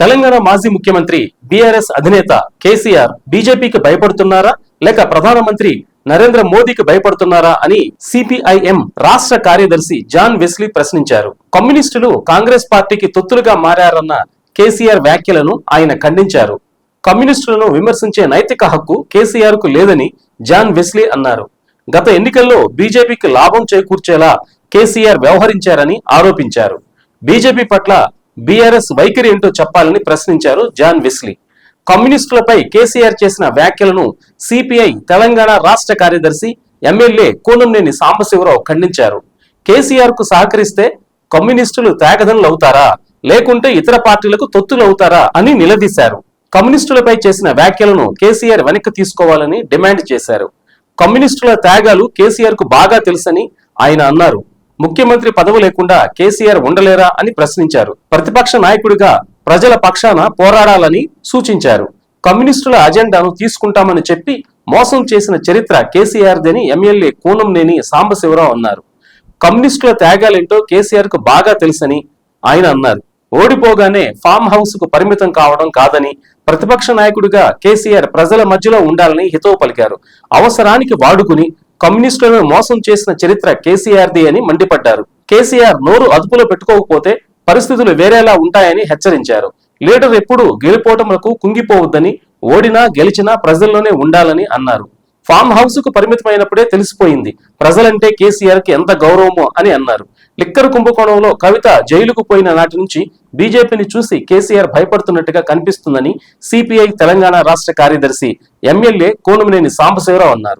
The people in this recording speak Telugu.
తెలంగాణ మాజీ ముఖ్యమంత్రి బీఆర్ఎస్ అధినేత కేసీఆర్ బీజేపీకి భయపడుతున్నారా లేక ప్రధానమంత్రి నరేంద్ర మోదీకి భయపడుతున్నారా అని సిపిఐఎం రాష్ట్ర కార్యదర్శి జాన్ వెస్లీ ప్రశ్నించారు. కమ్యూనిస్టులు కాంగ్రెస్ పార్టీకి తొత్తులుగా మారారన్న కేసీఆర్ వ్యాఖ్యలను ఆయన ఖండించారు. కమ్యూనిస్టులను విమర్శించే నైతిక హక్కు కేసీఆర్ కు లేదని జాన్ వెస్లీ అన్నారు. గత ఎన్నికల్లో బీజేపీకి లాభం చేకూర్చేలా కేసీఆర్ వ్యవహరించారని ఆరోపించారు. బీజేపీ పట్ల బీఆర్ఎస్ వైఖరి ఏంటో చెప్పాలని ప్రశ్నించారు జాన్ వెస్లీ. కమ్యూనిస్టులపై కేసీఆర్ చేసిన వ్యాఖ్యలను సిపిఐ తెలంగాణ రాష్ట్ర కార్యదర్శి ఎమ్మెల్యే కూనంనేని సాంబశివరావు ఖండించారు. కేసీఆర్ కు సహకరిస్తే కమ్యూనిస్టులు త్యాగదనులు అవుతారా లేకుంటే ఇతర పార్టీలకు తొత్తులు అవుతారా అని నిలదీశారు. కమ్యూనిస్టులపై చేసిన వ్యాఖ్యలను కేసీఆర్ వెనక్కి తీసుకోవాలని డిమాండ్ చేశారు. కమ్యూనిస్టుల త్యాగాలు కేసీఆర్ కు బాగా తెలుసని ఆయన అన్నారు. ముఖ్యమంత్రి పదవి లేకుండా కేసీఆర్ ఉండలేరా అని ప్రశ్నించారు. ప్రతిపక్ష నాయకుడిగా ప్రజల పక్షాన పోరాడాలని సూచించారు. కమ్యూనిస్టుల అజెండాను తీసుకుంటామని చెప్పి మోసం చేసిన చరిత్ర కేసీఆర్దని ఎమ్మెల్యే కూనంనేని సాంబశివరావు అన్నారు. కమ్యూనిస్టుల త్యాగాలేంటో కేసీఆర్ కు బాగా తెలుసని ఆయన అన్నారు. ఓడిపోగానే ఫామ్ హౌస్ కు పరిమితం కావడం కాదని, ప్రతిపక్ష నాయకుడిగా కేసీఆర్ ప్రజల మధ్యలో ఉండాలని హితవు పలికారు. అవసరానికి వాడుకుని కమ్యూనిస్టులను మోసం చేసిన చరిత్ర కేసీఆర్ది అని మండిపడ్డారు. కేసీఆర్ నోరు అదుపులో పెట్టుకోకపోతే పరిస్థితులు వేరేలా ఉంటాయని హెచ్చరించారు. లీడర్ ఎప్పుడు గెలుపోటములకు కుంగిపోవద్దని, ఓడినా గెలిచినా ప్రజల్లోనే ఉండాలని అన్నారు. ఫామ్ హౌస్ కు పరిమితమైనప్పుడే తెలిసిపోయింది ప్రజలంటే కేసీఆర్ కి ఎంత గౌరవమో అని అన్నారు. లిక్కర్ కుంభకోణంలో కవిత జైలుకు పోయిన నాటి నుంచి బీజేపీని చూసి కేసీఆర్ భయపడుతున్నట్టుగా కనిపిస్తుందని సిపిఐ తెలంగాణ రాష్ట్ర కార్యదర్శి ఎమ్మెల్యే కూనంనేని సాంబశివరావు అన్నారు.